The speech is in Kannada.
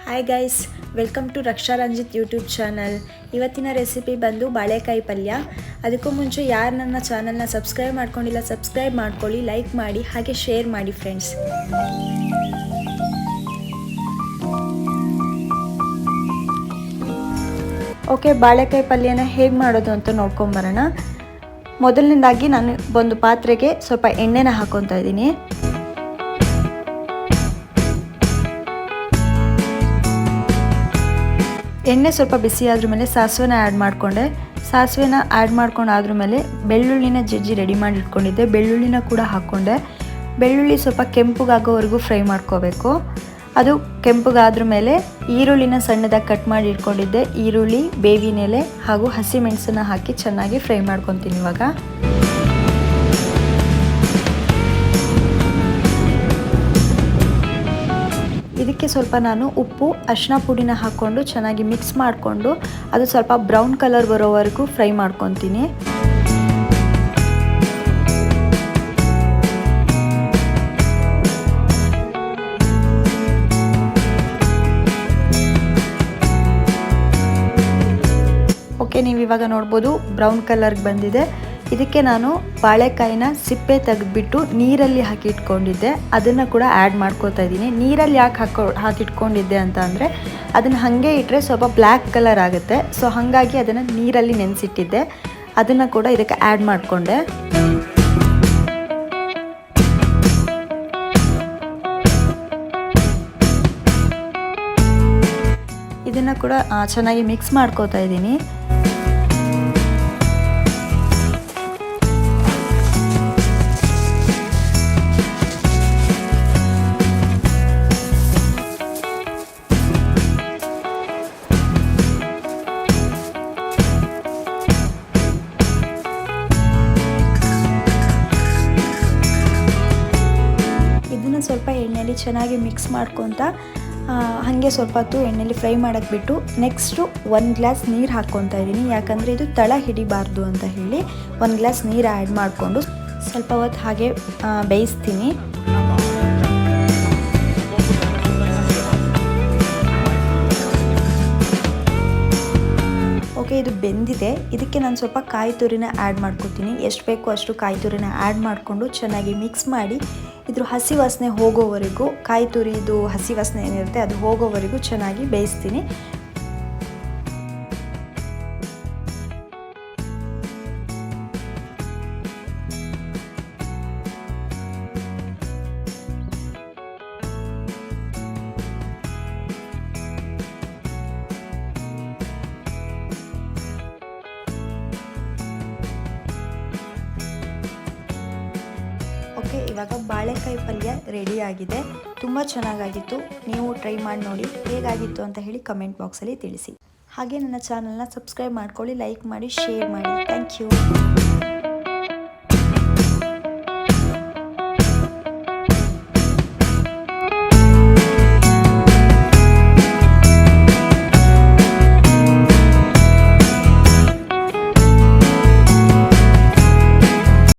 Hi guys, welcome to Raksha Ranjith YouTube channel. ಇವತ್ತಿನ ರೆಸಿಪಿ ಬಂದು ಬಾಳೆಕಾಯಿ ಪಲ್ಯ. ಅದಕ್ಕೂ ಮುಂಚೆ ಯಾರು ನನ್ನ ಚಾನಲ್ನ ಸಬ್ಸ್ಕ್ರೈಬ್ ಮಾಡ್ಕೊಂಡಿಲ್ಲ ಸಬ್ಸ್ಕ್ರೈಬ್ ಮಾಡ್ಕೊಳ್ಳಿ, ಲೈಕ್ ಮಾಡಿ ಹಾಗೆ ಶೇರ್ ಮಾಡಿ ಫ್ರೆಂಡ್ಸ್. ಓಕೆ, ಬಾಳೆಕಾಯಿ ಪಲ್ಯನ ಹೇಗೆ ಮಾಡೋದು ಅಂತ ನೋಡ್ಕೊಂಬರೋಣ. ಮೊದಲನೇದಾಗಿ ನಾನು ಒಂದು ಪಾತ್ರೆಗೆ ಸ್ವಲ್ಪ ಎಣ್ಣೆನ ಹಾಕ್ಕೊತಾ ಇದ್ದೀನಿ. ಎಣ್ಣೆ ಸ್ವಲ್ಪ ಬಿಸಿ ಆದ್ರ ಮೇಲೆ ಸಾಸಿವೆನ ಆ್ಯಡ್ ಮಾಡಿಕೊಂಡೆ. ಸಾಸಿವೆನ ಆ್ಯಡ್ ಮಾಡ್ಕೊಂಡಾದ್ರ ಮೇಲೆ ಬೆಳ್ಳುಳ್ಳಿನ ಜಜ್ಜಿ ರೆಡಿ ಮಾಡಿ ಇಟ್ಕೊಂಡಿದ್ದೆ. ಬೆಳ್ಳುಳ್ಳಿನ ಕೂಡ ಹಾಕ್ಕೊಂಡೆ. ಬೆಳ್ಳುಳ್ಳಿ ಸ್ವಲ್ಪ ಕೆಂಪುಗಾಗೋವರೆಗೂ ಫ್ರೈ ಮಾಡ್ಕೋಬೇಕು. ಅದು ಕೆಂಪುಗಾದ್ರ ಮೇಲೆ ಈರುಳ್ಳಿನ ಸಣ್ಣದಾಗಿ ಕಟ್ ಮಾಡಿ ಇಟ್ಕೊಂಡಿದ್ದೆ. ಈರುಳ್ಳಿ, ಬೇವಿನ ಎಲೆ ಹಾಗೂ ಹಸಿಮೆಣಸನ್ನ ಹಾಕಿ ಚೆನ್ನಾಗಿ ಫ್ರೈ ಮಾಡ್ಕೊತೀನಿ. ಇವಾಗ ಇದಕ್ಕೆ ಸ್ವಲ್ಪ ನಾನು ಉಪ್ಪು, ಅರಿಶಿನ ಪುಡಿನ ಹಾಕ್ಕೊಂಡು ಚೆನ್ನಾಗಿ ಮಿಕ್ಸ್ ಮಾಡಿಕೊಂಡು ಅದು ಸ್ವಲ್ಪ ಬ್ರೌನ್ ಕಲರ್ ಬರೋವರೆಗೂ ಫ್ರೈ ಮಾಡ್ಕೊತೀನಿ. ಓಕೆ, ನೀವು ಇವಾಗ ನೋಡ್ಬೋದು ಬ್ರೌನ್ ಕಲರ್ಗೆ ಬಂದಿದೆ. ಇದಕ್ಕೆ ನಾನು ಬಾಳೆಕಾಯಿನ ಸಿಪ್ಪೆ ತೆಗೆದುಬಿಟ್ಟು ನೀರಲ್ಲಿ ಹಾಕಿ ಇಟ್ಕೊಂಡಿದ್ದೆ. ಅದನ್ನು ಕೂಡ ಆ್ಯಡ್ ಮಾಡ್ಕೋತಾ ಇದ್ದೀನಿ. ನೀರಲ್ಲಿ ಯಾಕೆ ಹಾಕಿಟ್ಕೊಂಡಿದ್ದೆ ಅಂತ ಅಂದರೆ ಅದನ್ನು ಹಾಗೆ ಇಟ್ಟರೆ ಸ್ವಲ್ಪ ಬ್ಲ್ಯಾಕ್ ಕಲರ್ ಆಗುತ್ತೆ. ಸೊ ಹಾಗಾಗಿ ಅದನ್ನು ನೀರಲ್ಲಿ ನೆನೆಸಿಟ್ಟಿದ್ದೆ. ಅದನ್ನು ಕೂಡ ಇದಕ್ಕೆ ಆ್ಯಡ್ ಮಾಡಿಕೊಂಡೆ. ಇದನ್ನು ಕೂಡ ಚೆನ್ನಾಗಿ ಮಿಕ್ಸ್ ಮಾಡ್ಕೋತಾ ಇದ್ದೀನಿ. ಸ್ವಲ್ಪ ಎಣ್ಣೆಯಲ್ಲಿ ಚೆನ್ನಾಗಿ ಮಿಕ್ಸ್ ಮಾಡ್ಕೊತ ಹಾಗೆ ಸ್ವಲ್ಪ ಹೊತ್ತು ಎಣ್ಣೆಯಲ್ಲಿ ಫ್ರೈ ಮಾಡೋಕ್ಕೆ ಬಿಟ್ಟು ನೆಕ್ಸ್ಟು 1 ಗ್ಲಾಸ್ ನೀರು ಹಾಕ್ಕೊತಾ ಇದ್ದೀನಿ. ಯಾಕಂದರೆ ಇದು ತಳ ಹಿಡಿಬಾರ್ದು ಅಂತ ಹೇಳಿ 1 ಗ್ಲಾಸ್ ನೀರು ಆ್ಯಡ್ ಮಾಡಿಕೊಂಡು ಸ್ವಲ್ಪ ಹೊತ್ತು ಹಾಗೆ ಬೇಯಿಸ್ತೀನಿ. ಓಕೆ, ಇದು ಬೆಂದಿದೆ. ಇದಕ್ಕೆ ನಾನು ಸ್ವಲ್ಪ ಕಾಯಿ ತುರಿನ ಆ್ಯಡ್ ಮಾಡ್ಕೊತೀನಿ. ಎಷ್ಟು ಬೇಕೋ ಅಷ್ಟು ಕಾಯಿ ತುರಿನ ಆ್ಯಡ್ ಮಾಡಿಕೊಂಡು ಚೆನ್ನಾಗಿ ಮಿಕ್ಸ್ ಮಾಡಿ ಇದ್ರ ಹಸಿ ವಾಸನೆ ಹೋಗೋವರೆಗೂ, ಕಾಯಿ ತುರಿದು ಹಸಿ ವಾಸನೆ ಏನಿರುತ್ತೆ ಅದು ಹೋಗೋವರೆಗೂ ಚೆನ್ನಾಗಿ ಬೇಯಿಸ್ತೀನಿ. ಓಕೆ, ಇವಾಗ ಬಾಳೆಕಾಯಿ ಪಲ್ಯ ರೆಡಿ ಆಗಿದೆ. ತುಂಬ ಚೆನ್ನಾಗಾಗಿತ್ತು. ನೀವು ಟ್ರೈ ಮಾಡಿ ನೋಡಿ ಹೇಗಾಗಿತ್ತು ಅಂತ ಹೇಳಿ ಕಮೆಂಟ್ ಬಾಕ್ಸಲ್ಲಿ ತಿಳಿಸಿ. ಹಾಗೆ ನನ್ನ ಚಾನಲ್ನ ಸಬ್ಸ್ಕ್ರೈಬ್ ಮಾಡ್ಕೊಳ್ಳಿ, ಲೈಕ್ ಮಾಡಿ, ಶೇರ್ ಮಾಡಿ. Thank you.